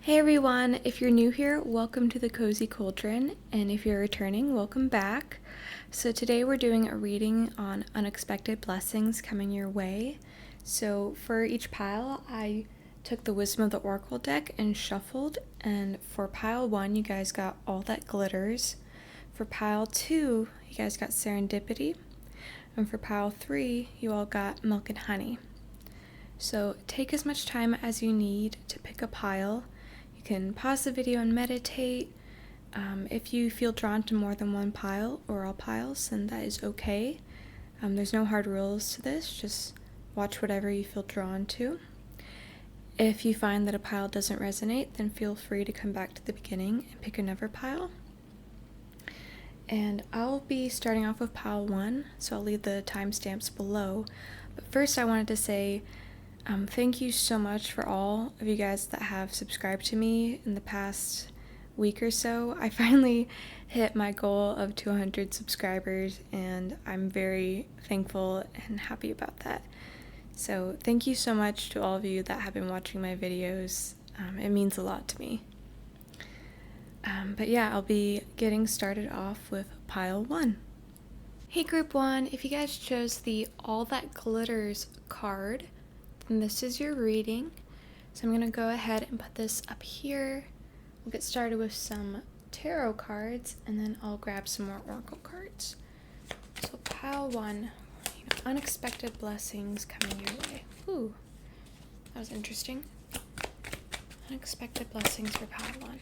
Hey everyone, if you're new here, welcome to the Cozy Cauldron, and if you're returning, welcome back. So today we're doing a reading on unexpected blessings coming your way. So for each pile, I took the Wisdom of the Oracle deck and shuffled, and for pile 1, you guys got All That Glitters. For pile 2, you guys got Serendipity, and for pile 3, you all got Milk and Honey. So take as much time as you need to pick a pile. You can pause the video and meditate. If you feel drawn to more than one pile or all piles, then that is okay. There's no hard rules to this, just watch whatever you feel drawn to. If you find that a pile doesn't resonate, then feel free to come back to the beginning and pick another pile. And I'll be starting off with pile 1, so I'll leave the timestamps below. But first I wanted to say thank you so much for all of you guys that have subscribed to me in the past week or so. I finally hit my goal of 200 subscribers, and I'm very thankful and happy about that. So thank you so much to all of you that have been watching my videos. It means a lot to me. But yeah, I'll be getting started off with pile 1. Hey group 1, if you guys chose the All That Glitters card, and this is your reading. So I'm going to go ahead and put this up here. We'll get started with some tarot cards, and then I'll grab some more oracle cards. So pile 1, unexpected blessings coming your way. Ooh, that was interesting. Unexpected blessings for pile 1.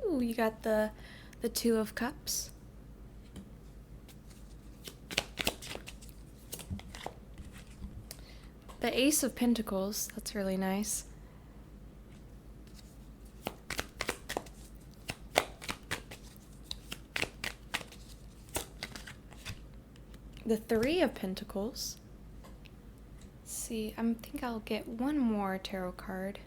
Ooh, you got the Two of Cups. The Ace of Pentacles, that's really nice. The Three of Pentacles. Let's see, I think I'll get one more tarot card.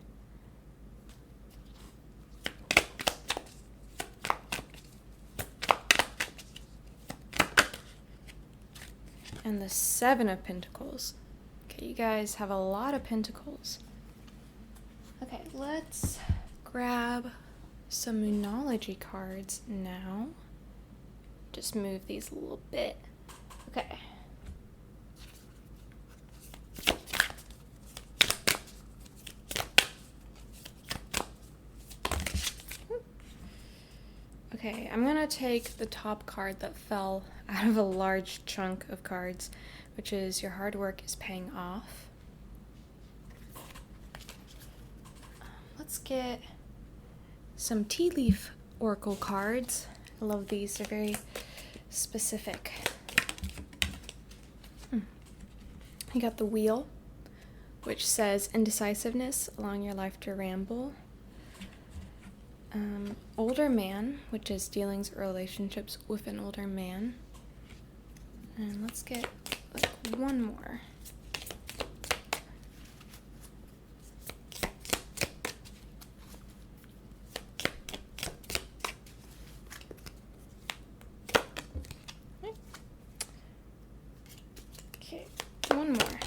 And the Seven of Pentacles. Okay, you guys have a lot of pentacles. Okay, let's grab some Moonology cards now. Just move these a little bit. Okay. Okay, I'm gonna take the top card that fell out of a large chunk of cards, which is Your Hard Work is Paying Off. Let's get some tea leaf oracle cards. I love these, they're very specific. You got the Wheel, which says indecisiveness, allowing your life to ramble. Older Man, which is dealings or relationships with an older man. And let's get one more. Okay, one more.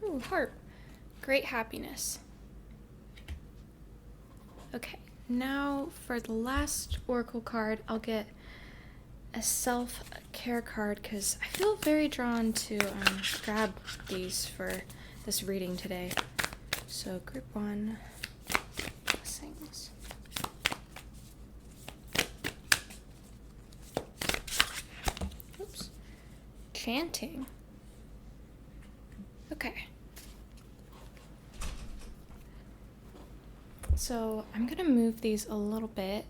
Ooh, Heart. Great happiness. Okay, now for the last oracle card, I'll get a self-care card because I feel very drawn to grab these for this reading today. So group 1, blessings. Oops. Chanting. Okay. So I'm gonna move these a little bit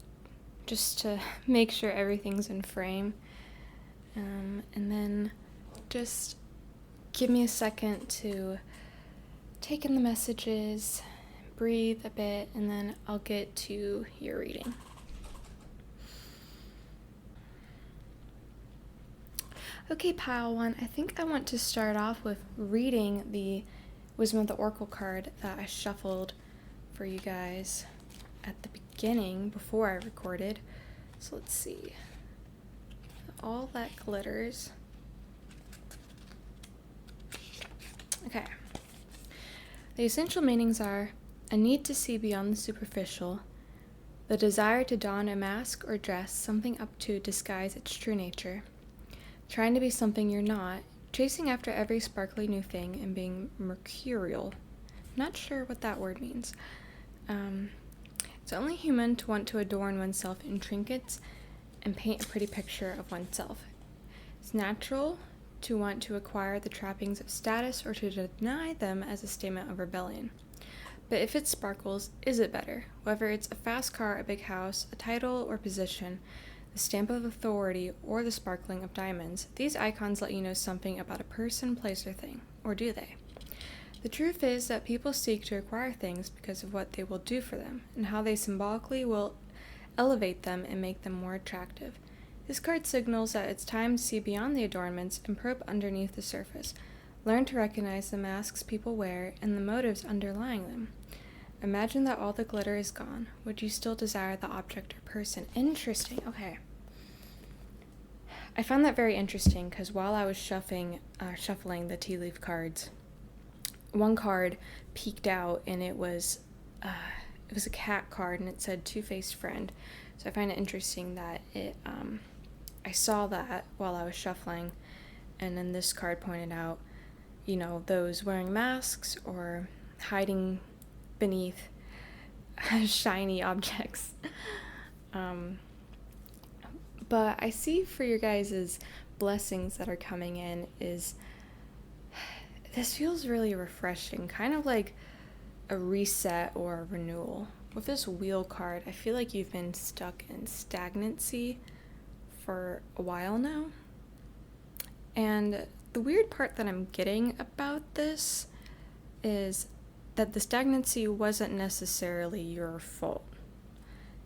just to make sure everything's in frame. And then just give me a second to take in the messages, breathe a bit, and then I'll get to your reading. Okay, pile 1, I think I want to start off with reading the Wisdom of the Oracle card that I shuffled for you guys at the beginning before I recorded. So let's see. All That Glitters. Okay. The essential meanings are a need to see beyond the superficial, the desire to don a mask or dress something up to disguise its true nature, trying to be something you're not, chasing after every sparkly new thing and being mercurial. Not sure what that word means. It's only human to want to adorn oneself in trinkets and paint a pretty picture of oneself. It's natural to want to acquire the trappings of status or to deny them as a statement of rebellion. But if it sparkles, is it better? Whether it's a fast car, a big house, a title or position, the stamp of authority, or the sparkling of diamonds, these icons let you know something about a person, place, or thing. Or do they? The truth is that people seek to acquire things because of what they will do for them, and how they symbolically will elevate them and make them more attractive. This card signals that it's time to see beyond the adornments and probe underneath the surface. Learn to recognize the masks people wear and the motives underlying them. Imagine that all the glitter is gone. Would you still desire the object or person? Interesting. Okay. I found that very interesting because while I was shuffling the tea leaf cards, one card peeked out and it was a cat card and it said two-faced friend. So I find it interesting that I saw that while I was shuffling, and then this card pointed out, those wearing masks or hiding beneath shiny objects. But I see for your guys' blessings that are coming in is, this feels really refreshing, kind of like a reset or a renewal. With this wheel card, I feel like you've been stuck in stagnancy for a while now. And the weird part that I'm getting about this is that the stagnancy wasn't necessarily your fault.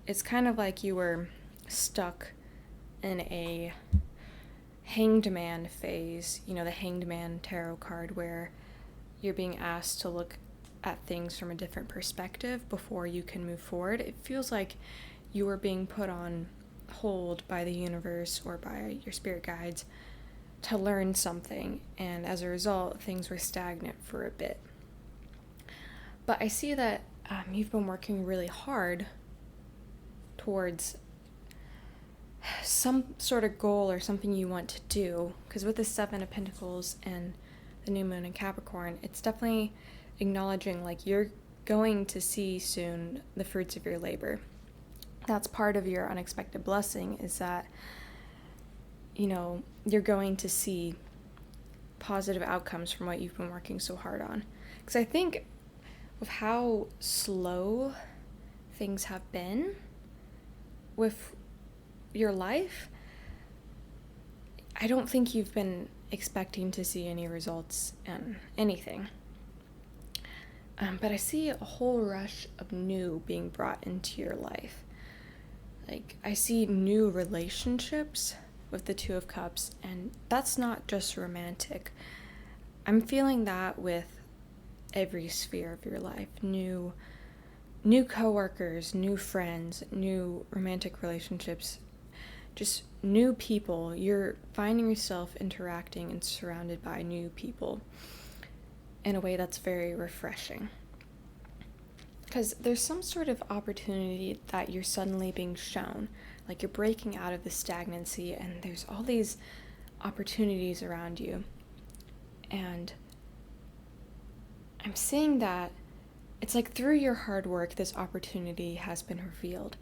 It's kind of like you were stuck in a Hanged Man phase, the Hanged Man tarot card, where you're being asked to look at things from a different perspective before you can move forward. It feels like you were being put on hold by the universe or by your spirit guides to learn something, and as a result, things were stagnant for a bit. But I see that you've been working really hard towards some sort of goal or something you want to do, because with the Seven of Pentacles and the new moon in Capricorn, it's definitely acknowledging like you're going to see soon the fruits of your labor. That's part of your unexpected blessing, is that you're going to see positive outcomes from what you've been working so hard on. Because I think with how slow things have been with your life, I don't think you've been expecting to see any results in anything. But I see a whole rush of new being brought into your life. Like, I see new relationships with the Two of Cups, and that's not just romantic. I'm feeling that with every sphere of your life. New coworkers, new friends, new romantic relationships, just new people. You're finding yourself interacting and surrounded by new people in a way that's very refreshing. Because there's some sort of opportunity that you're suddenly being shown. Like, you're breaking out of the stagnancy and there's all these opportunities around you. And I'm seeing that it's like through your hard work, this opportunity has been revealed.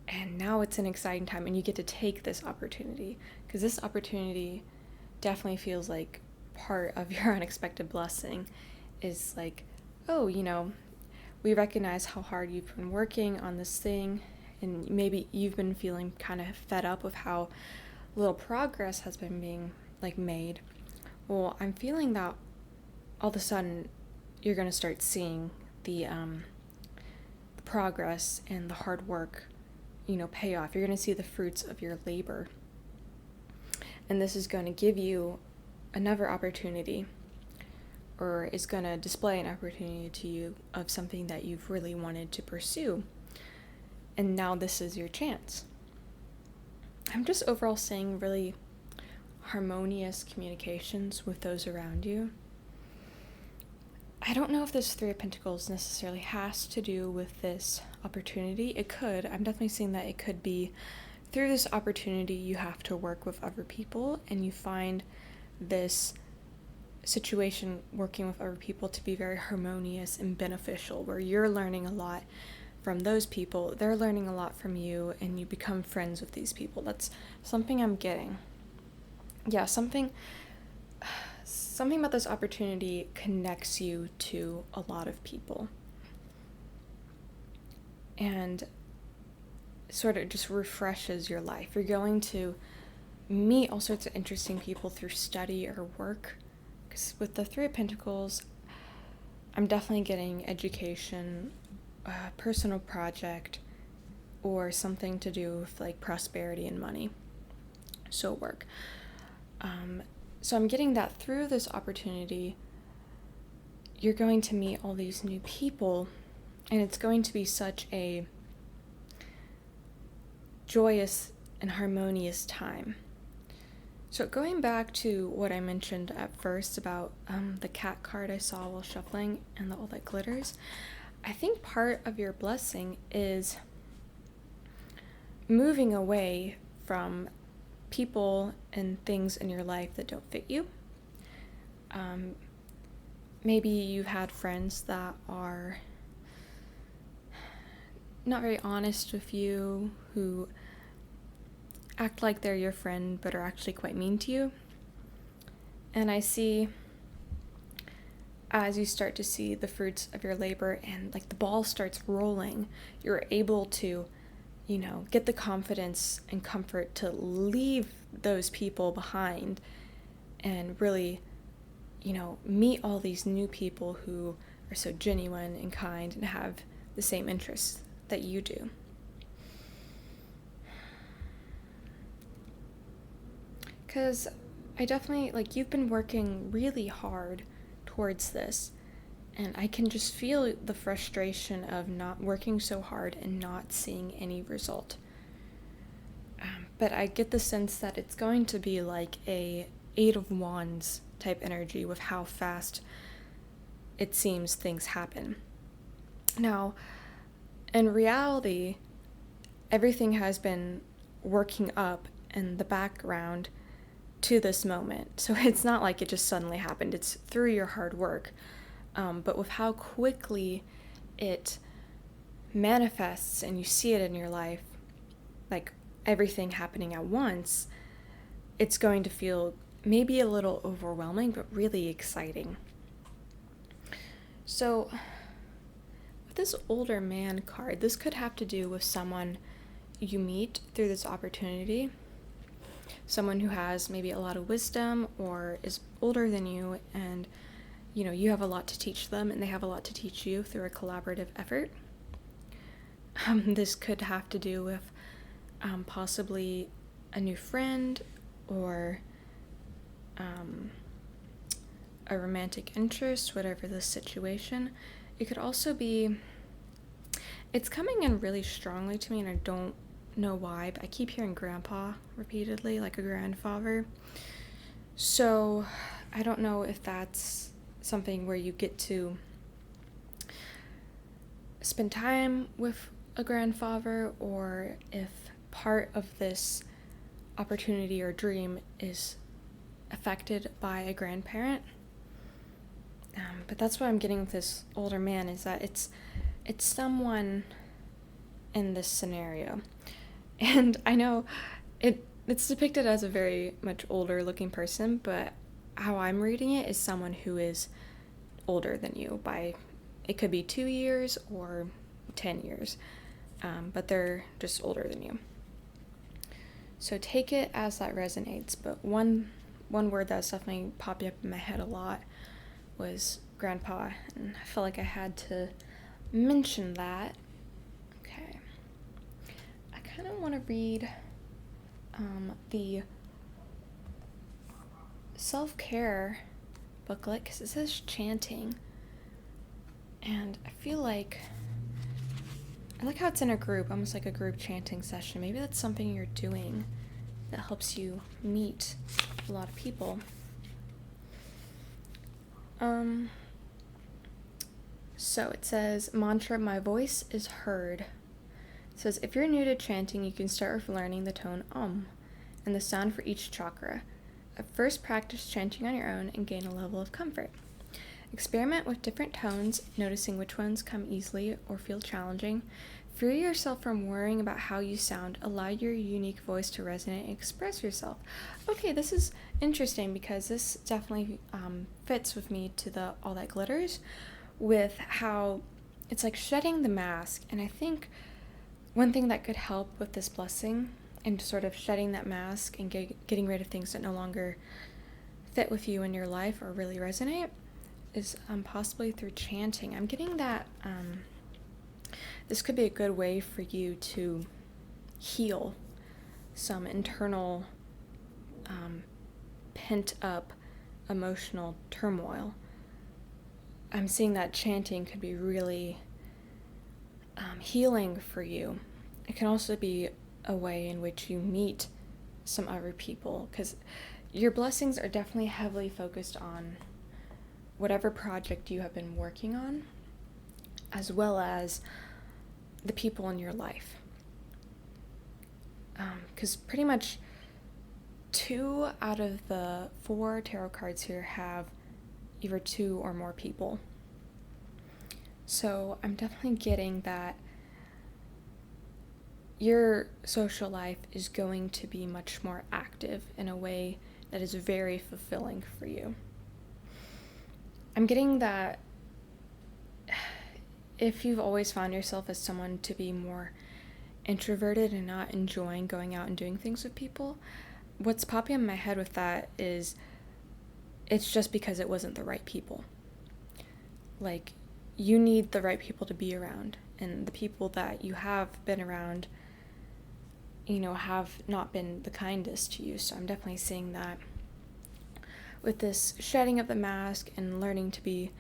And now it's an exciting time and you get to take this opportunity. Because this opportunity definitely feels like part of your unexpected blessing. Is like, oh, we recognize how hard you've been working on this thing, and maybe you've been feeling kind of fed up with how little progress has been being made. Well, I'm feeling that all of a sudden you're going to start seeing the progress and the hard work, pay off. You're going to see the fruits of your labor. And this is going to give you another opportunity, or is going to display an opportunity to you of something that you've really wanted to pursue. And now this is your chance. I'm just overall saying really harmonious communications with those around you. I don't know if this Three of Pentacles necessarily has to do with this opportunity. It could. I'm definitely seeing that it could be through this opportunity you have to work with other people, and you find this situation working with other people to be very harmonious and beneficial, where you're learning a lot from those people, they're learning a lot from you, and you become friends with these people. That's something I'm getting. Yeah, something about this opportunity connects you to a lot of people and sort of just refreshes your life. You're going to meet all sorts of interesting people through study or work, because with the Three of Pentacles, I'm definitely getting education, a personal project, or something to do with like prosperity and money. So work. So I'm getting that through this opportunity, you're going to meet all these new people, and it's going to be such a joyous and harmonious time. So going back to what I mentioned at first about the cat card I saw while shuffling and all that glitters, I think part of your blessing is moving away from people and things in your life that don't fit you. Maybe you've had friends that are not very honest with you, who act like they're your friend but are actually quite mean to you. And I see, as you start to see the fruits of your labor and like the ball starts rolling, you're able to, get the confidence and comfort to leave those people behind and really, meet all these new people who are so genuine and kind and have the same interests that you do. Because I definitely, you've been working really hard towards this, and I can just feel the frustration of not working so hard and not seeing any result. But I get the sense that it's going to be like a Eight of Wands type energy with how fast it seems things happen. Now, in reality, everything has been working up in the background to this moment. So it's not like it just suddenly happened. It's through your hard work. But with how quickly it manifests and you see it in your life, like everything happening at once, it's going to feel maybe a little overwhelming, but really exciting. So with this older man card, this could have to do with someone you meet through this opportunity. Someone who has maybe a lot of wisdom or is older than you, and you have a lot to teach them and they have a lot to teach you through a collaborative effort. This could have to do with possibly a new friend or a romantic interest, whatever the situation. It could also be, it's coming in really strongly to me and I don't know why, but I keep hearing grandpa repeatedly, like a grandfather. So I don't know if that's something where you get to spend time with a grandfather, or if part of this opportunity or dream is affected by a grandparent. But that's what I'm getting with this older man, is that it's someone in this scenario. And I know it's depicted as a very much older looking person, but how I'm reading it is someone who is older than you by, it could be 2 years or 10 years, but they're just older than you. So take it as that resonates. But one word that's definitely popping up in my head a lot was grandpa, and I felt like I had to mention that. Okay. I kind of want to read the self-care booklet, because it says chanting, and I feel like I like how it's in a group, almost like a group chanting session. Maybe that's something you're doing that helps you meet a lot of people. So it says, mantra, my voice is heard. It says, if you're new to chanting, you can start with learning the tone and the sound for each chakra. At first, practice chanting on your own and gain a level of comfort. Experiment with different tones, noticing which ones come easily or feel challenging. Free yourself from worrying about how you sound. Allow your unique voice to resonate and express yourself. Okay, this is interesting because this definitely fits with me to the All That Glitters, with how it's like shedding the mask. And I think one thing that could help with this blessing and sort of shedding that mask and getting rid of things that no longer fit with you in your life or really resonate is possibly through chanting. I'm getting that this could be a good way for you to heal some internal pent up emotional turmoil. I'm seeing that chanting could be really healing for you. It can also be a way in which you meet some other people, because your blessings are definitely heavily focused on whatever project you have been working on, as well as the people in your life. Because pretty much 2 out of the 4 tarot cards here have either 2 or more people. So I'm definitely getting that your social life is going to be much more active in a way that is very fulfilling for you. I'm getting that if you've always found yourself as someone to be more introverted and not enjoying going out and doing things with people, what's popping in my head with that is it's just because it wasn't the right people. Like, you need the right people to be around, and the people that you have been around, have not been the kindest to you. So I'm definitely seeing that with this shedding of the mask and learning to be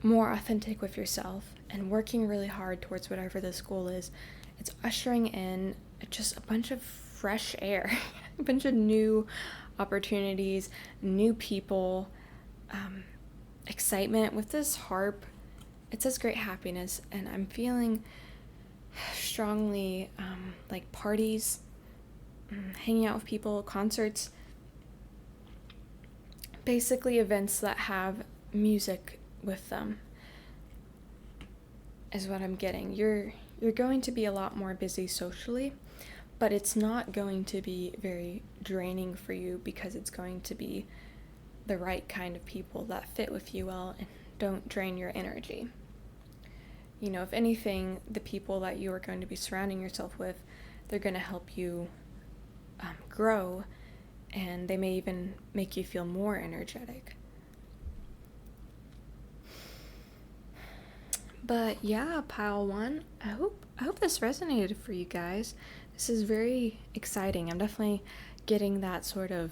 more authentic with yourself and working really hard towards whatever this goal is. It's ushering in just a bunch of fresh air, a bunch of new opportunities, new people, excitement. With this harp, it says great happiness, and I'm feeling strongly like parties, hanging out with people, concerts, basically events that have music with them is what I'm getting. You're going to be a lot more busy socially, but it's not going to be very draining for you because it's going to be the right kind of people that fit with you well and don't drain your energy. If anything, the people that you are going to be surrounding yourself with, they're going to help you grow, and they may even make you feel more energetic. But yeah, pile 1, I hope this resonated for you guys. This is very exciting. I'm definitely getting that sort of,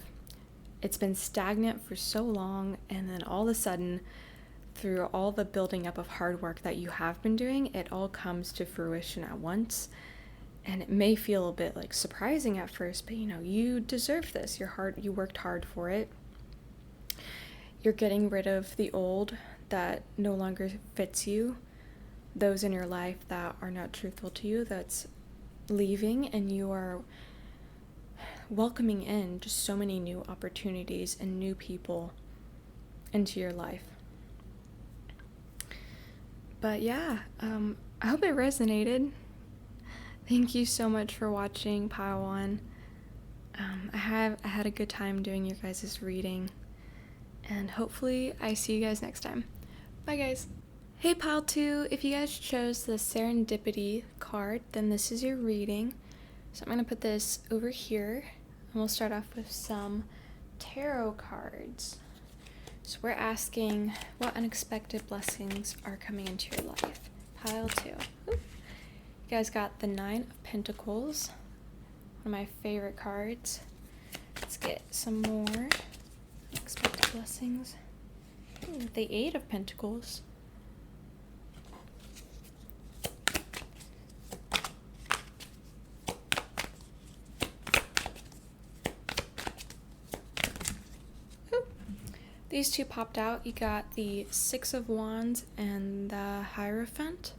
it's been stagnant for so long, and then all of a sudden, through all the building up of hard work that you have been doing, it all comes to fruition at once. And it may feel a bit like surprising at first, but you deserve this. You worked hard for it. You're getting rid of the old that no longer fits you, those in your life that are not truthful to you, that's leaving, and you are welcoming in just so many new opportunities and new people into your life. But yeah, I hope it resonated. Thank you so much for watching Pile 1. I had a good time doing your guys' reading, and hopefully I see you guys next time. Bye guys. Hey Pile 2, if you guys chose the Serendipity card, then this is your reading. So I'm going to put this over here, and we'll start off with some tarot cards. So we're asking, what unexpected blessings are coming into your life? Pile 2. Ooh. You guys got the 9 of Pentacles, one of my favorite cards. Let's get some more unexpected blessings. Ooh, the 8 of Pentacles. The these two popped out. You got the Six of Wands and the Hierophant.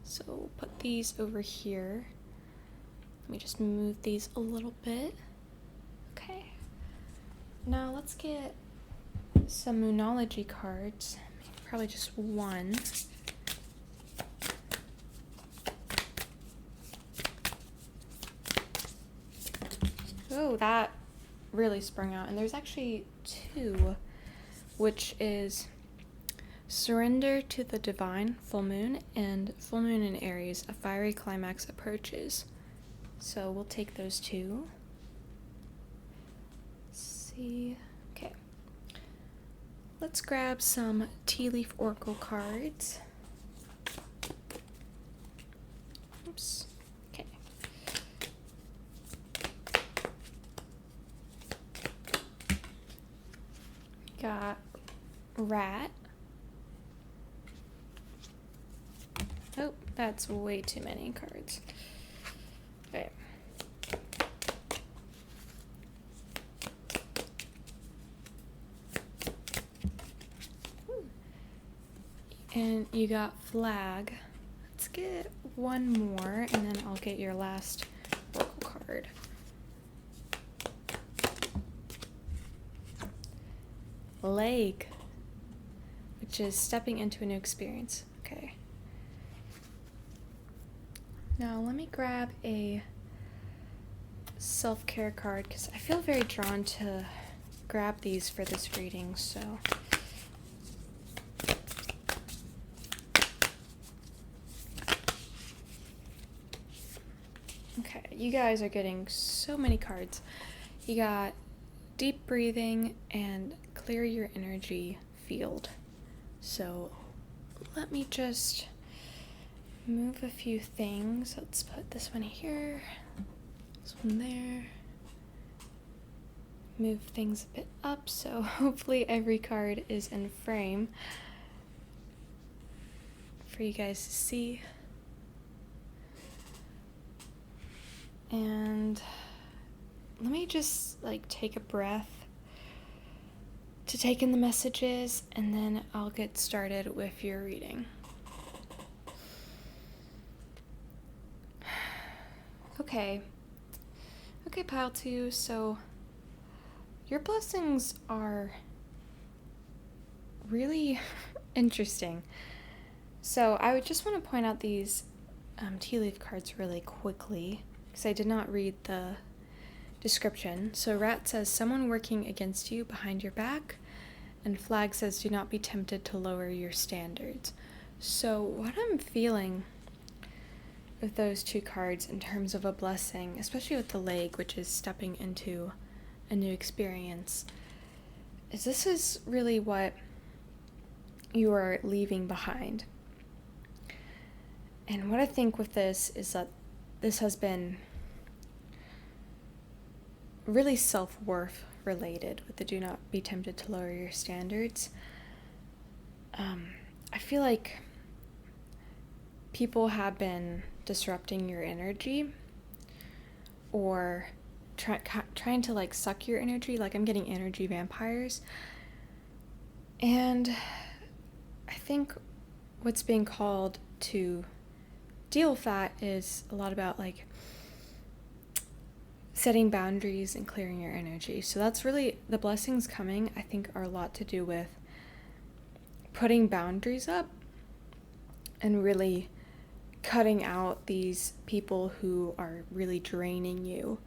So we'll put these over here. Let me just move these a little bit. Okay. Now let's get some Moonology cards. Probably just one. Oh, that really sprung out. And there's actually two, which is Surrender to the Divine, Full Moon, and Full Moon in Aries, a fiery climax approaches. So we'll take those two. Let's see. Okay. Let's grab some Tea Leaf Oracle cards. Oops. Okay. Got Rat. Oh, that's way too many cards. Okay. And you got Flag. Let's get one more, and then I'll get your last Oracle card. Leg, which is stepping into a new experience. Okay. Now let me grab a self-care card because I feel very drawn to grab these for this reading, so. Okay, you guys are getting so many cards. You got Deep Breathing and Clear Your Energy Field. So let me just move a few things. Let's put this one here, this one there. Move things a bit up so hopefully every card is in frame for you guys to see. And let me just take a breath to take in the messages, and then I'll get started with your reading. Okay, pile 2, so your blessings are really interesting. So I would just want to point out these tea leaf cards really quickly, because I did not read the description. So Rat says, someone working against you behind your back, and Flag says, do not be tempted to lower your standards. So what I'm feeling with those two cards in terms of a blessing, especially with the leg, which is stepping into a new experience, is this is really what you are leaving behind. And what I think with this is that this has been really self-worth related with the do not be tempted to lower your standards. I feel like people have been disrupting your energy or trying to suck your energy. I'm getting energy vampires. And I think what's being called to deal with that is a lot about setting boundaries and clearing your energy. So that's really the blessings coming, I think, are a lot to do with putting boundaries up and really cutting out these people who are really draining you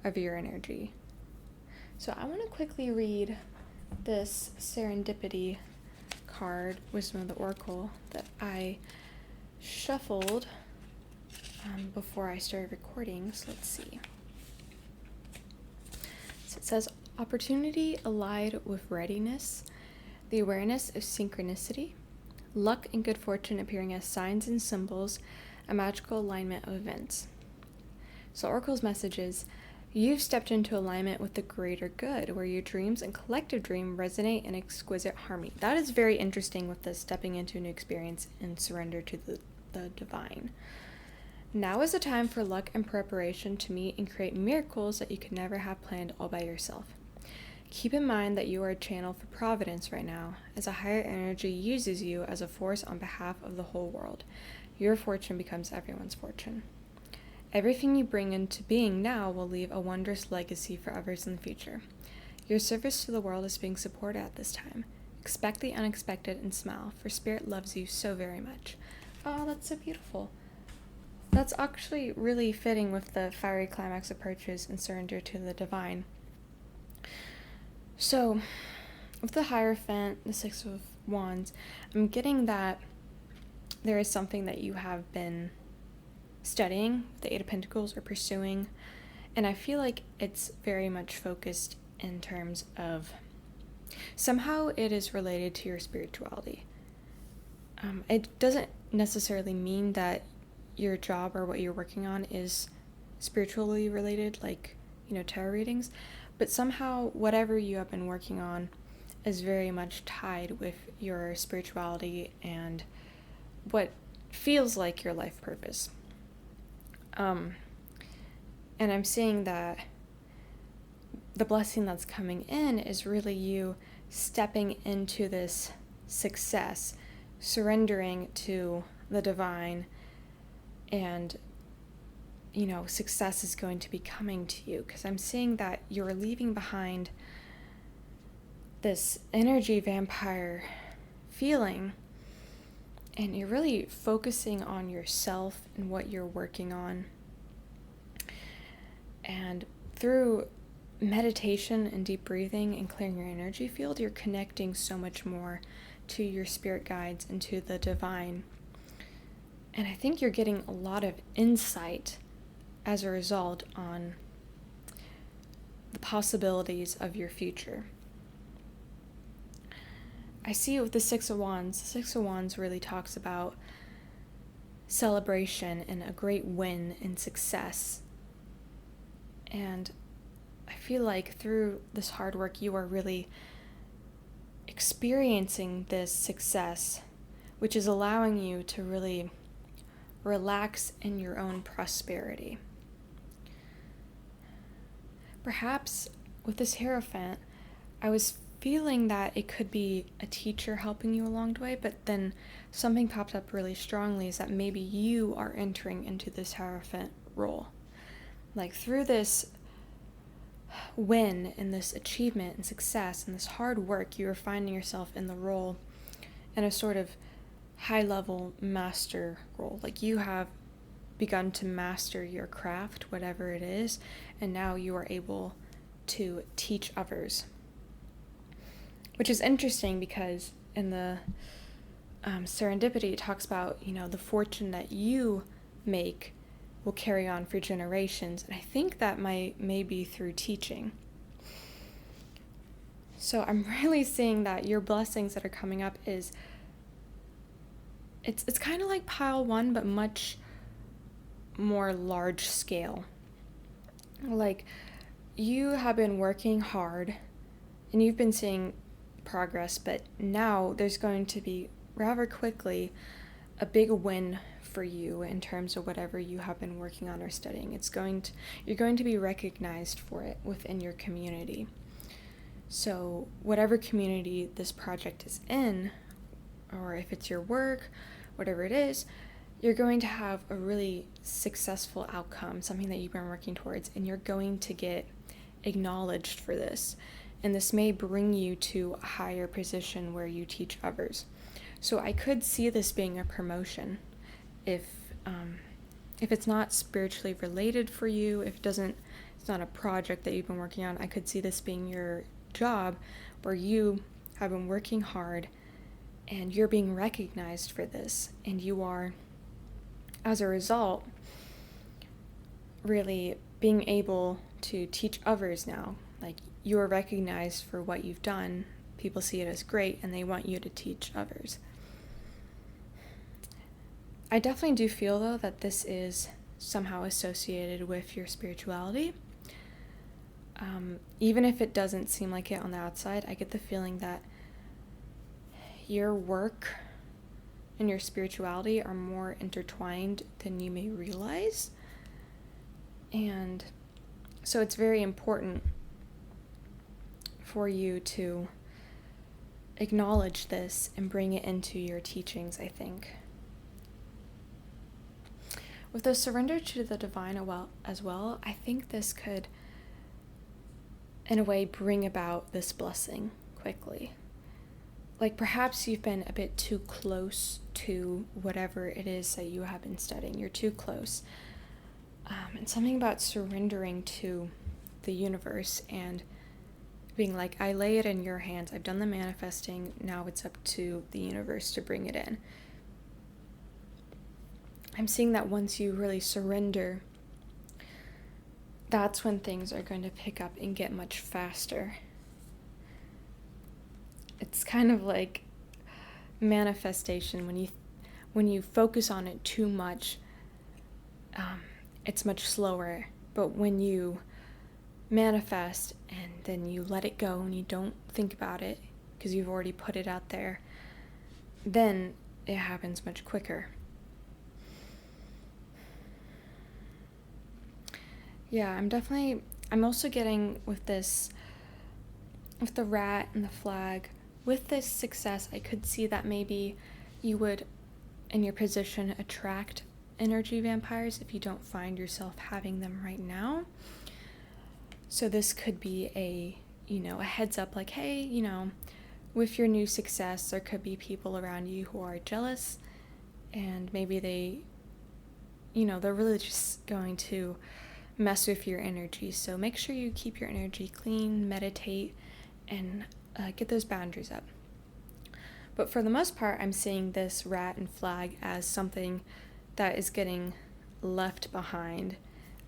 of your energy. So I want to quickly read this Serendipity card, Wisdom of the Oracle, that I shuffled before I started recording. So let's see. So it says, opportunity allied with readiness, the awareness of synchronicity, luck and good fortune appearing as signs and symbols, a magical alignment of events. So Oracle's message is, you've stepped into alignment with the greater good, where your dreams and collective dream resonate in exquisite harmony. That is very interesting with the stepping into a new experience and surrender to the divine. Now is the time for luck and preparation to meet and create miracles that you could never have planned all by yourself. Keep in mind that you are a channel for providence right now, as a higher energy uses you as a force on behalf of the whole world. Your fortune becomes everyone's fortune. Everything you bring into being now will leave a wondrous legacy for others in the future. Your service to the world is being supported at this time. Expect the unexpected and smile, for Spirit loves you so very much. Oh, that's so beautiful. That's actually really fitting with the fiery climax approaches and surrender to the divine. So, with the Hierophant, the Six of Wands, I'm getting that there is something that you have been studying, the Eight of Pentacles, or pursuing, and I feel like it's very much focused in terms of somehow it is related to your spirituality. It doesn't necessarily mean that your job or what you're working on is spiritually related, like, tarot readings, but somehow whatever you have been working on is very much tied with your spirituality and what feels like your life purpose. And I'm seeing that the blessing that's coming in is really you stepping into this success, surrendering to the divine, and success is going to be coming to you, because I'm seeing that you're leaving behind this energy vampire feeling, and you're really focusing on yourself and what you're working on. And through meditation and deep breathing and clearing your energy field, you're connecting so much more to your spirit guides and to the divine. And I think you're getting a lot of insight as a result on the possibilities of your future. I see with the Six of Wands, the Six of Wands really talks about celebration and a great win and success. And I feel like through this hard work, you are really experiencing this success, which is allowing you to really relax in your own prosperity. Perhaps with this Hierophant, I was feeling that it could be a teacher helping you along the way, but then something popped up really strongly, is that maybe you are entering into this Hierophant role. Like, through this win and this achievement and success and this hard work, you are finding yourself in the role, in a sort of high-level master role. Like, you have begun to master your craft, whatever it is, and now you are able to teach others. Which is interesting, because in the serendipity, it talks about, the fortune that you make will carry on for generations. And I think that may be through teaching. So I'm really seeing that your blessings that are coming up is, it's kind of like pile one, but much more large scale. Like, you have been working hard and you've been seeing progress, but now there's going to be rather quickly a big win for you in terms of whatever you have been working on or studying. You're going to be recognized for it within your community. So whatever community this project is in, or if it's your work, whatever it is, you're going to have a really successful outcome, something that you've been working towards, and you're going to get acknowledged for this. And this may bring you to a higher position where you teach others. So I could see this being a promotion. If it's not spiritually related for you, if it's not a project that you've been working on, I could see this being your job where you have been working hard and you're being recognized for this, and you are, as a result, really being able to teach others now. Like, you are recognized for what you've done, people see it as great, and they want you to teach others. I definitely do feel, though, that this is somehow associated with your spirituality. Even if it doesn't seem like it on the outside, I get the feeling that your work and your spirituality are more intertwined than you may realize. And so it's very important for you to acknowledge this and bring it into your teachings, I think. With the surrender to the divine as well, I think this could, in a way, bring about this blessing quickly. Like perhaps you've been a bit too close to whatever it is that you have been studying. You're too close. And something about surrendering to the universe and being like, I lay it in your hands. I've done the manifesting. Now it's up to the universe to bring it in. I'm seeing that once you really surrender, that's when things are going to pick up and get much faster. It's kind of like manifestation. When you focus on it too much, it's much slower. But when you manifest and then you let it go and you don't think about it because you've already put it out there, then it happens much quicker. Yeah, I'm also getting with this, with the rat and the flag, with this success, I could see that maybe you would, in your position, attract energy vampires if you don't find yourself having them right now. So this could be a heads up, like, hey, with your new success, there could be people around you who are jealous, and maybe they're really just going to mess with your energy. So make sure you keep your energy clean, meditate, and get those boundaries up. But for the most part, I'm seeing this rat and flag as something that is getting left behind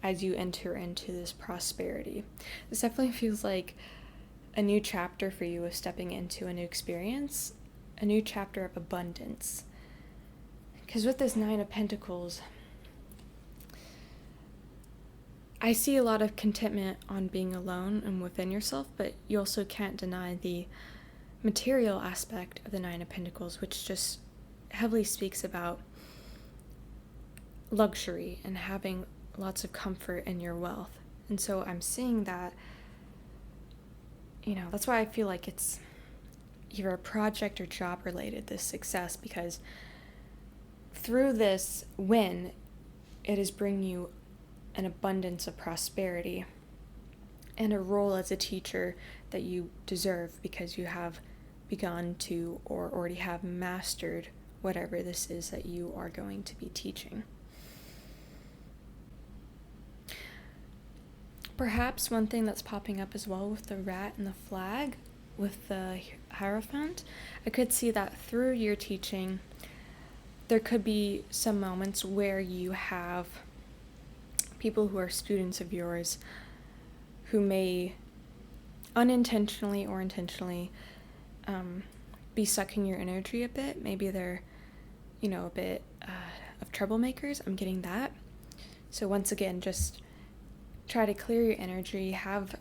as you enter into this prosperity. This definitely feels like a new chapter for you of stepping into a new experience, a new chapter of abundance. Because with this Nine of Pentacles, I see a lot of contentment on being alone and within yourself, but you also can't deny the material aspect of the Nine of Pentacles, which just heavily speaks about luxury and having lots of comfort in your wealth. And so I'm seeing that, that's why I feel like it's either a project or job related, this success, because through this win, it is bringing you an abundance of prosperity and a role as a teacher that you deserve because you have begun to or already have mastered whatever this is that you are going to be teaching. Perhaps one thing that's popping up as well with the rat and the flag, with the Hierophant, I could see that through your teaching, there could be some moments where you have people who are students of yours who may unintentionally or intentionally be sucking your energy a bit. Maybe they're, a bit of troublemakers. I'm getting that. So once again, just try to clear your energy, have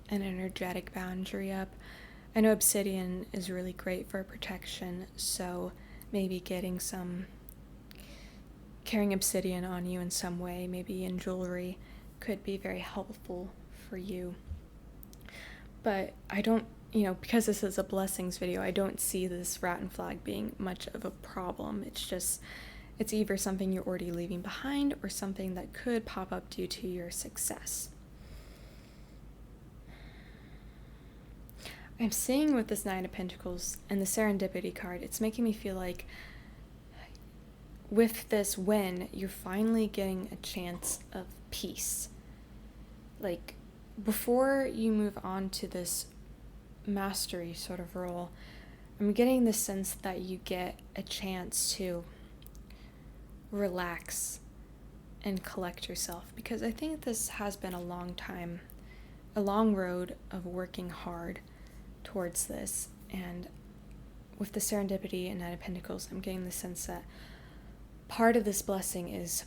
an energetic boundary up. I know obsidian is really great for protection, so maybe carrying obsidian on you in some way, maybe in jewelry, could be very helpful for you. But I don't, because this is a blessings video, I don't see this rat and flag being much of a problem. It's either something you're already leaving behind or something that could pop up due to your success. I'm seeing with this Nine of Pentacles and the Serendipity card, it's making me feel like with this win, you're finally getting a chance of peace. Like, before you move on to this mastery sort of role, I'm getting the sense that you get a chance to relax and collect yourself, because I think this has been a long road of working hard towards this. And with the Serendipity and Nine of Pentacles, I'm getting the sense that part of this blessing is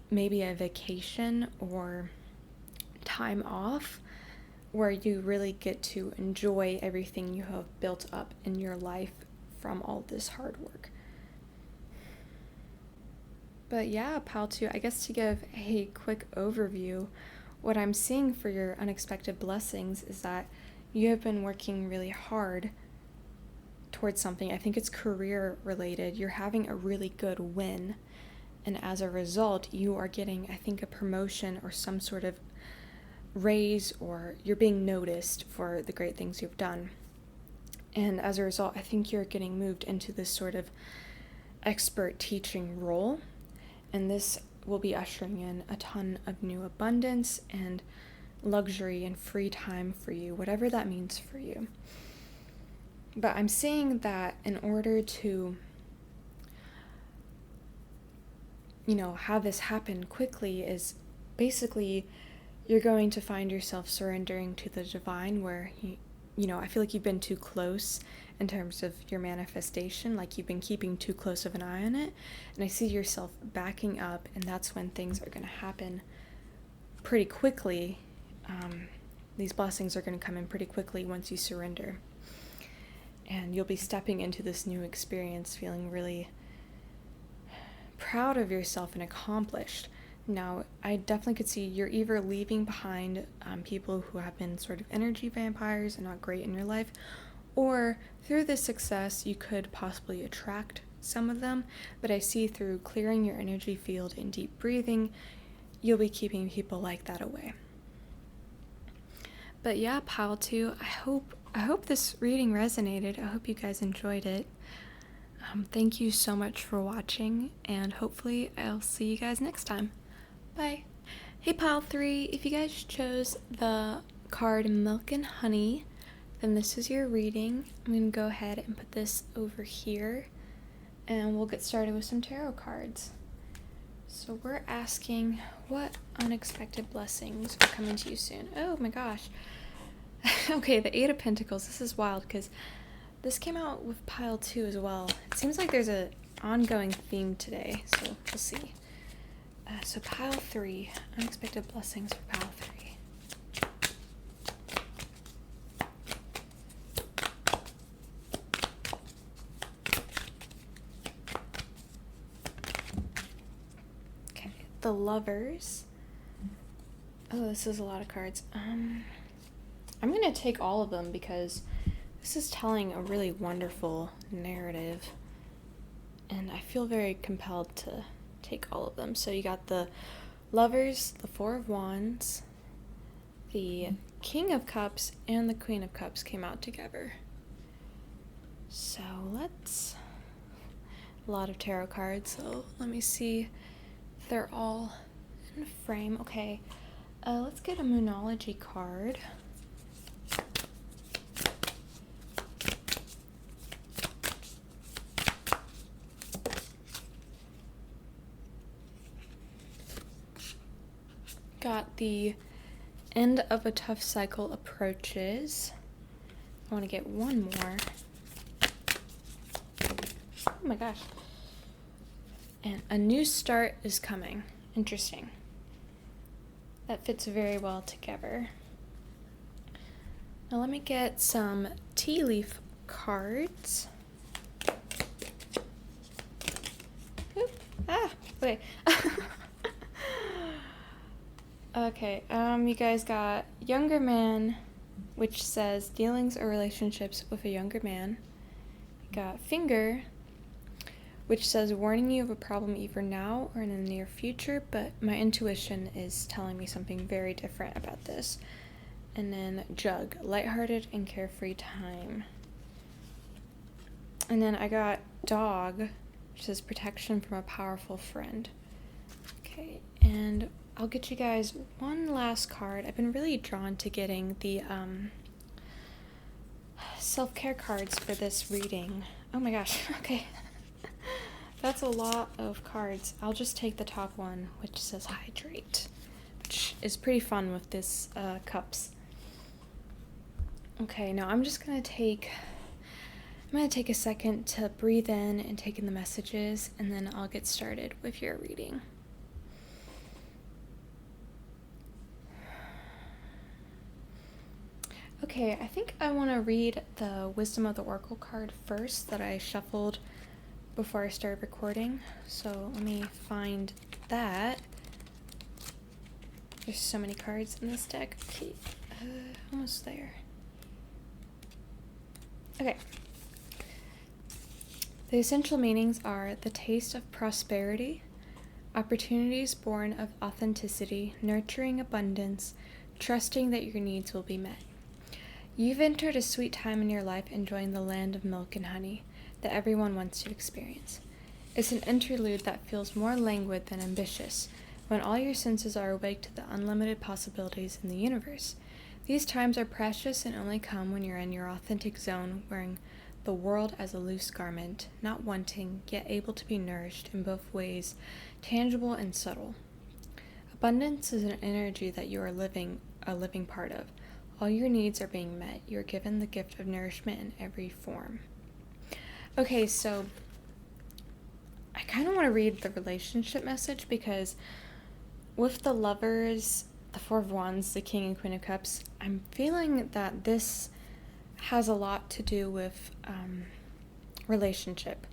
maybe a vacation or time off where you really get to enjoy everything you have built up in your life from all this hard work. But yeah, Pal 2, I guess to give a quick overview, what I'm seeing for your unexpected blessings is that you have been working really hard towards something. I think it's career related. You're having a really good win, and as a result, you are getting, I think, a promotion or some sort of raise, or you're being noticed for the great things you've done. And as a result, I think you're getting moved into this sort of expert teaching role, and this will be ushering in a ton of new abundance and luxury and free time for you, whatever that means for you. But I'm seeing that in order to, have this happen quickly is basically you're going to find yourself surrendering to the divine, where I feel like you've been too close in terms of your manifestation, like you've been keeping too close of an eye on it, and I see yourself backing up, and that's when things are going to happen pretty quickly. These blessings are going to come in pretty quickly once you surrender, and you'll be stepping into this new experience feeling really proud of yourself and accomplished. Now, I definitely could see you're either leaving behind people who have been sort of energy vampires and not great in your life, or through this success, you could possibly attract some of them. But I see through clearing your energy field and deep breathing, you'll be keeping people like that away. But yeah, pile 2, I hope this reading resonated. I hope you guys enjoyed it. Thank you so much for watching, and hopefully I'll see you guys next time. Bye. Hey pile 3, if you guys chose the card Milk and Honey, then this is your reading. I'm going to go ahead and put this over here, and we'll get started with some tarot cards. So we're asking, what unexpected blessings are coming to you soon? Oh my gosh. Okay, the 8 of Pentacles. This is wild because this came out with pile 2 as well. It seems like there's an ongoing theme today, so we'll see. So pile 3, unexpected blessings for pile 3. Okay, the Lovers. Oh, this is a lot of cards. I'm going to take all of them because this is telling a really wonderful narrative, and I feel very compelled to take all of them. So you got the Lovers, the 4 of Wands, the King of Cups, and the Queen of Cups came out together. So a lot of tarot cards, so let me see if they're all in frame. Okay, let's get a Moonology card. Got the end of a tough cycle approaches. I want to get one more. Oh my gosh. And a new start is coming. Interesting. That fits very well together. Now let me get some tea leaf cards. Oop. Ah, wait. Okay, you guys got Younger Man, which says dealings or relationships with a younger man. You got Finger, which says warning you of a problem either now or in the near future, but my intuition is telling me something very different about this. And then Jug, lighthearted and carefree time. And then I got Dog, which says protection from a powerful friend. Okay, and I'll get you guys one last card. I've been really drawn to getting the self-care cards for this reading. Oh my gosh, okay. That's a lot of cards. I'll just take the top one, which says Hydrate, which is pretty fun with this cups. Okay, now I'm gonna take a second to breathe in and take in the messages, and then I'll get started with your reading. Okay, I think I want to read the Wisdom of the Oracle card first that I shuffled before I started recording. So let me find that. There's so many cards in this deck. Okay, almost there. Okay. The essential meanings are the taste of prosperity, opportunities born of authenticity, nurturing abundance, trusting that your needs will be met. You've entered a sweet time in your life enjoying the land of milk and honey that everyone wants to experience. It's an interlude that feels more languid than ambitious, when all your senses are awake to the unlimited possibilities in the universe. These times are precious and only come when you're in your authentic zone, wearing the world as a loose garment, not wanting, yet able to be nourished in both ways, tangible and subtle. Abundance is an energy that you are a living part of. All your needs are being met. You are given the gift of nourishment in every form. Okay, so I kind of want to read the relationship message because with the Lovers, the Four of Wands, the King and Queen of Cups, I'm feeling that this has a lot to do with relationship,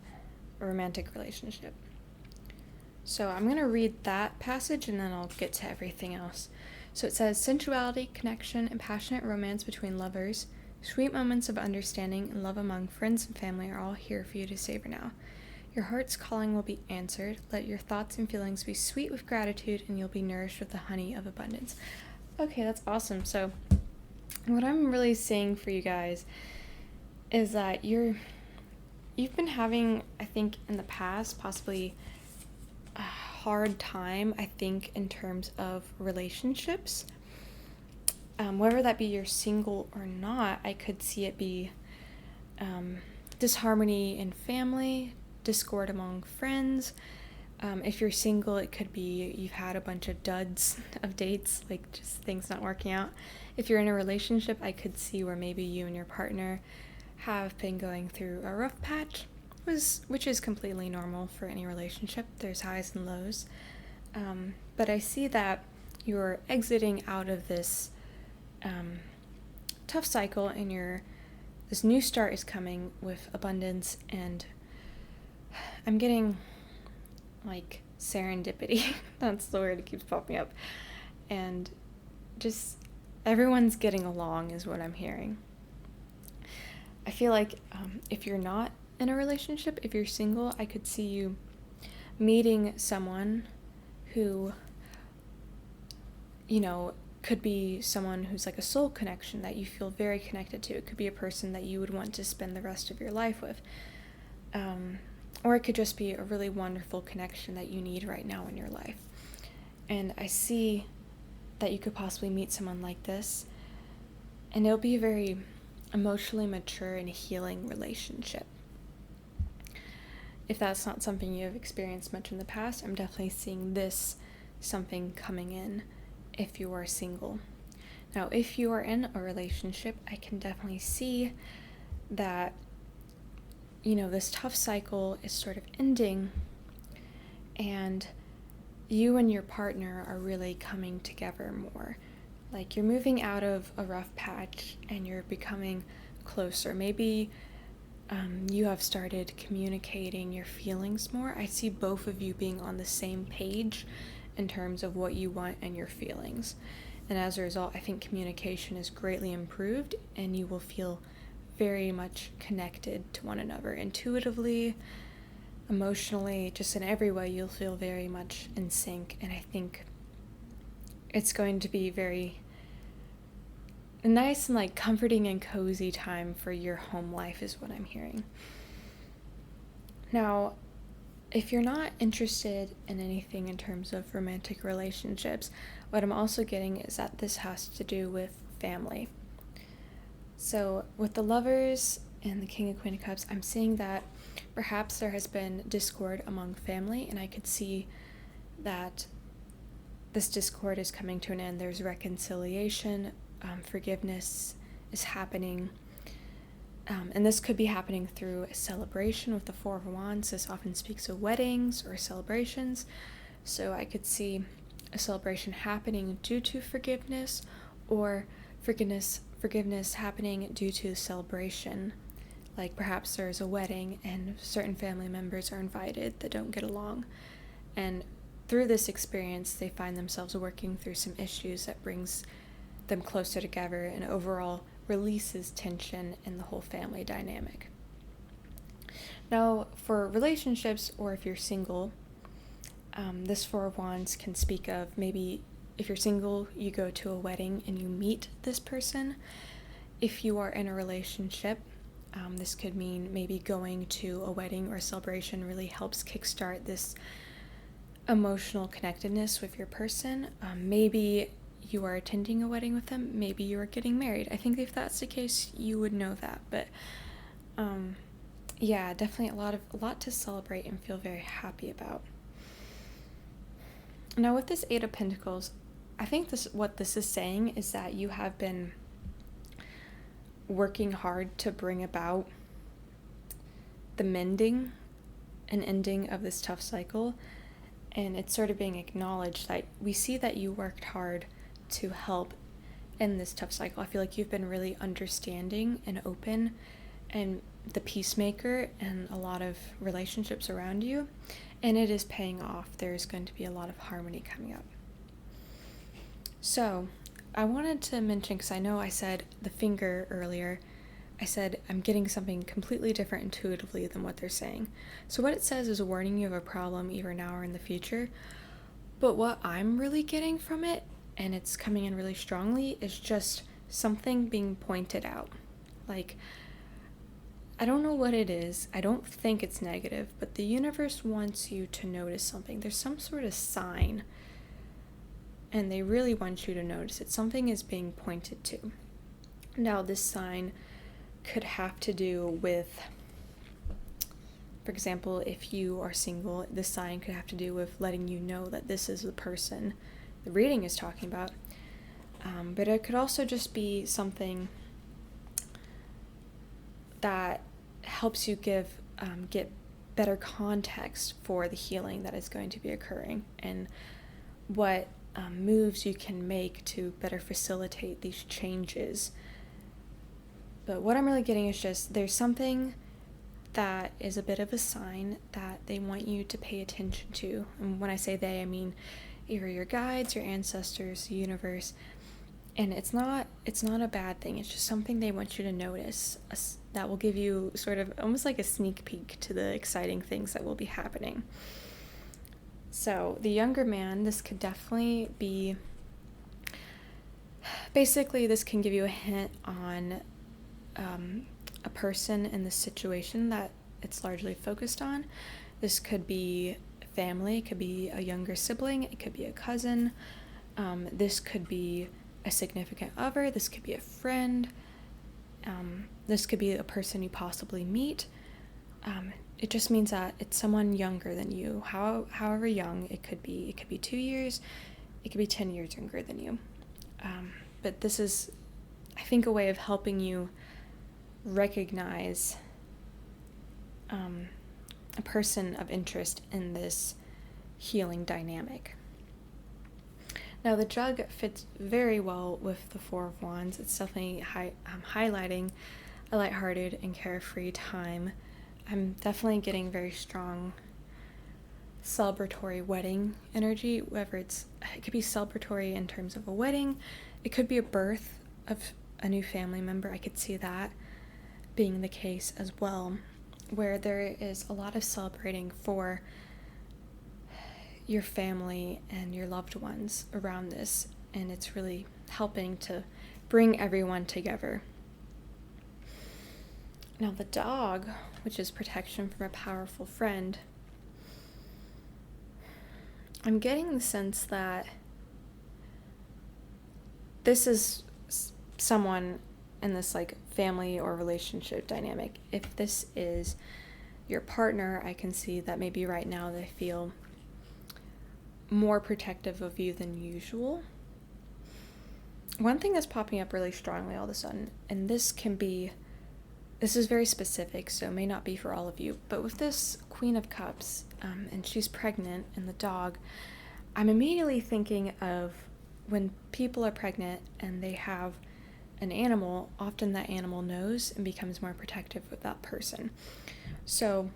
a romantic relationship. So I'm going to read that passage and then I'll get to everything else. So it says, sensuality, connection, and passionate romance between lovers, sweet moments of understanding and love among friends and family are all here for you to savor now. Your heart's calling will be answered. Let your thoughts and feelings be sweet with gratitude, and you'll be nourished with the honey of abundance. Okay, that's awesome. So what I'm really saying for you guys is that you've been having, I think, in the past, possibly a hard time, I think, in terms of relationships. Whether that be you're single or not, I could see it be disharmony in family, discord among friends. If you're single, it could be you've had a bunch of duds of dates, like just things not working out. If you're in a relationship, I could see where maybe you and your partner have been going through a rough patch, which is completely normal for any relationship. There's highs and lows. But I see that you're exiting out of this tough cycle and this new start is coming with abundance, and I'm getting like serendipity. That's the word that keeps popping up. And just everyone's getting along is what I'm hearing. I feel like if you're not in a relationship, if you're single, I could see you meeting someone who, could be someone who's like a soul connection that you feel very connected to. It could be a person that you would want to spend the rest of your life with. Or it could just be a really wonderful connection that you need right now in your life. And I see that you could possibly meet someone like this, and it'll be a very emotionally mature and healing relationship. If that's not something you have experienced much in the past, I'm definitely seeing this something coming in if you are single. Now, if you are in a relationship, I can definitely see that, this tough cycle is sort of ending, and you and your partner are really coming together more. Like, you're moving out of a rough patch and you're becoming closer. Maybe you have started communicating your feelings more. I see both of you being on the same page in terms of what you want and your feelings. And as a result, I think communication is greatly improved and you will feel very much connected to one another intuitively, emotionally, just in every way. You'll feel very much in sync, and I think it's going to be very nice and comforting and cozy time for your home life is what I'm hearing. Now, if you're not interested in anything in terms of romantic relationships, what I'm also getting is that this has to do with family. So with the Lovers and the King and Queen of Cups, I'm seeing that perhaps there has been discord among family, and I could see that this discord is coming to an end. There's reconciliation, forgiveness is happening, and this could be happening through a celebration with the Four of Wands. This often speaks of weddings or celebrations, so I could see a celebration happening due to forgiveness, or forgiveness happening due to celebration. Like perhaps there's a wedding and certain family members are invited that don't get along, and through this experience they find themselves working through some issues that brings them closer together, and overall releases tension in the whole family dynamic. Now, for relationships, or if you're single, this Four of Wands can speak of maybe if you're single, you go to a wedding and you meet this person. If you are in a relationship, this could mean maybe going to a wedding or celebration really helps kickstart this emotional connectedness with your person. Maybe you are attending a wedding with them. Maybe you are getting married. I think if that's the case, you would know that. But yeah, definitely a lot to celebrate and feel very happy about. Now, with this Eight of Pentacles, I think what this is saying is that you have been working hard to bring about the mending and ending of this tough cycle, and it's sort of being acknowledged that we see that you worked hard to help end this tough cycle. I feel like you've been really understanding and open and the peacemaker in a lot of relationships around you, and it is paying off. There's going to be a lot of harmony coming up. So I wanted to mention, because I know I said the finger earlier, I said I'm getting something completely different intuitively than what they're saying. So what it says is warning you of a problem either now or in the future, but what I'm really getting from it, and it's coming in really strongly, is just something being pointed out. Like, I don't know what it is. I don't think it's negative, but the universe wants you to notice something. There's some sort of sign, and they really want you to notice it. Something is being pointed to. Now, this sign could have to do with, for example, if you are single, this sign could have to do with letting you know that this is the person the reading is talking about. But it could also just be something that helps you get better context for the healing that is going to be occurring, and what moves you can make to better facilitate these changes. But what I'm really getting is just there's something that is a bit of a sign that they want you to pay attention to. And when I say they, I mean either your guides, your ancestors, the universe. And it's not a bad thing. It's just something they want you to notice that will give you sort of almost like a sneak peek to the exciting things that will be happening. So the younger man, this could definitely be, basically this can give you a hint on a person in the situation that it's largely focused on. This could be family, it could be a younger sibling, it could be a cousin, this could be a significant other, this could be a friend, this could be a person you possibly meet. It just means that it's someone younger than you, however young it could be. It could be 2 years, it could be 10 years younger than you. But this is, I think, a way of helping you recognize a person of interest in this healing dynamic. Now, the jug fits very well with the Four of Wands. It's definitely highlighting a lighthearted and carefree time. I'm definitely getting very strong celebratory wedding energy, whether it could be celebratory in terms of a wedding, it could be a birth of a new family member. I could see that being the case as well, where there is a lot of celebrating for your family and your loved ones around this, and it's really helping to bring everyone together. Now, the dog, which is protection from a powerful friend, I'm getting the sense that this is someone in this like family or relationship dynamic. If this is your partner, I can see that maybe right now they feel more protective of you than usual. One thing that's popping up really strongly all of a sudden, and this is very specific, so it may not be for all of you, but with this Queen of Cups, and she's pregnant, and the dog, I'm immediately thinking of when people are pregnant and they have an animal, often that animal knows and becomes more protective of that person. So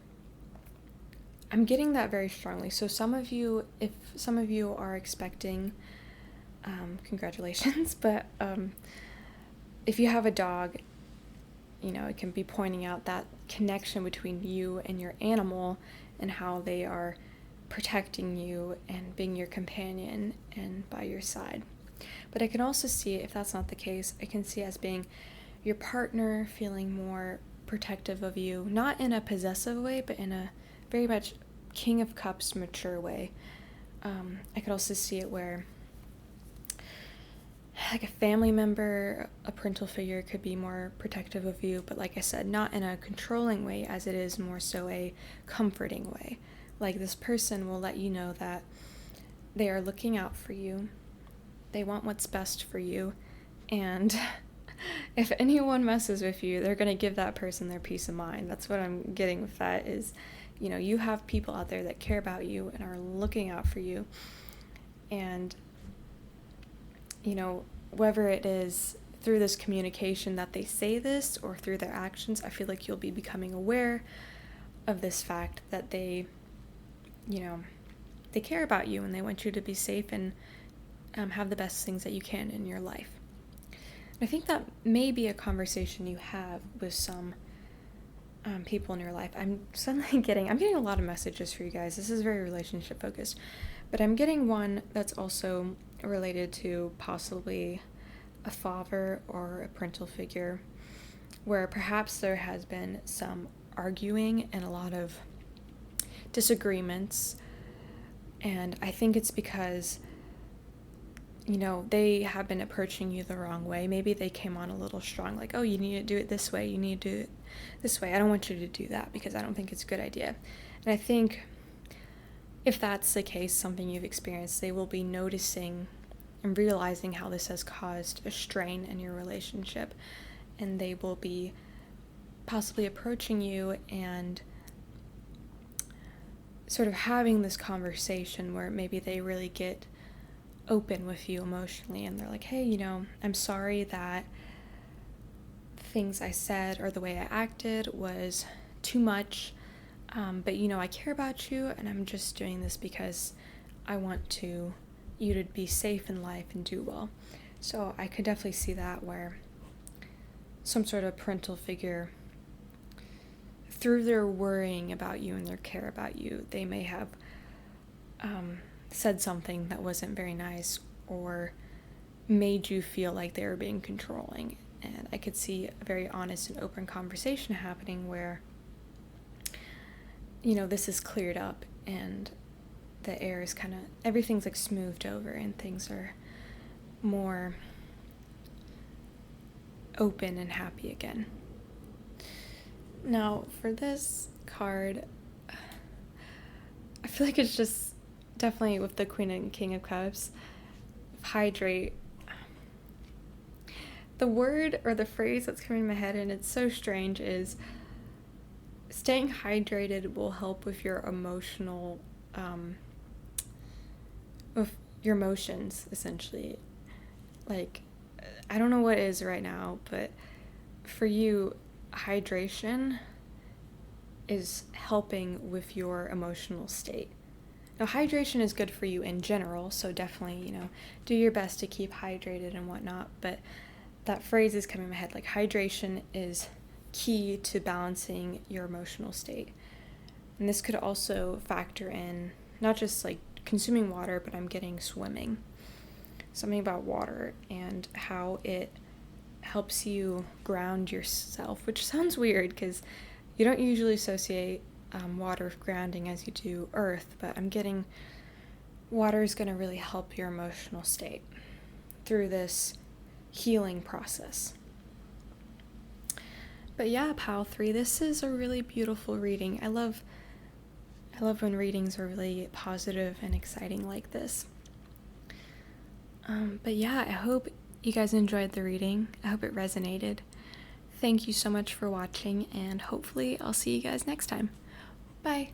I'm getting that very strongly. So if some of you are expecting, congratulations, but if you have a dog, it can be pointing out that connection between you and your animal and how they are protecting you and being your companion and by your side. But I can also see, if that's not the case, I can see as being your partner, feeling more protective of you, not in a possessive way, but in a very much King of Cups mature way. I could also see it where like a family member, a parental figure could be more protective of you, but like I said, not in a controlling way, as it is more so a comforting way. Like, this person will let you know that they are looking out for you, they want what's best for you, and if anyone messes with you, they're going to give that person their peace of mind. That's what I'm getting with that is, you have people out there that care about you and are looking out for you. And, whether it is through this communication that they say this or through their actions, I feel like you'll be becoming aware of this fact that they care about you and they want you to be safe and have the best things that you can in your life. I think that may be a conversation you have with some people in your life. I'm getting a lot of messages for you guys. This is very relationship focused, but I'm getting one that's also related to possibly a father or a parental figure, where perhaps there has been some arguing and a lot of disagreements, and I think it's because they have been approaching you the wrong way. Maybe they came on a little strong, like, oh, you need to do it this way, you need to do it this way, I don't want you to do that because I don't think it's a good idea. And I think if that's the case, something you've experienced, they will be noticing and realizing how this has caused a strain in your relationship, and they will be possibly approaching you and sort of having this conversation where maybe they really get open with you emotionally, and they're like, hey, I'm sorry that things I said or the way I acted was too much, but I care about you, and I'm just doing this because I want you to be safe in life and do well. So I could definitely see that, where some sort of parental figure, through their worrying about you and their care about you, they may have said something that wasn't very nice or made you feel like they were being controlling. And I could see a very honest and open conversation happening where this is cleared up and the air is everything's like smoothed over and things are more open and happy again. Now, for this card, I feel like it's just definitely with the Queen and King of Cups, hydrate. The word or the phrase that's coming in my head, and it's so strange, is staying hydrated will help with your emotional, with your emotions, essentially. Like, I don't know what it is right now, but for you, hydration is helping with your emotional state. Now, hydration is good for you in general, so definitely, do your best to keep hydrated and whatnot, but that phrase is coming in my head, like, hydration is key to balancing your emotional state. And this could also factor in not just like consuming water, but I'm getting swimming. Something about water and how it helps you ground yourself, which sounds weird because you don't usually associate water with grounding as you do earth, but I'm getting water is going to really help your emotional state through this healing process. But yeah, Pile 3, this is a really beautiful reading. I love when readings are really positive and exciting like this. But yeah, I hope you guys enjoyed the reading. I hope it resonated. Thank you so much for watching, and hopefully I'll see you guys next time. Bye!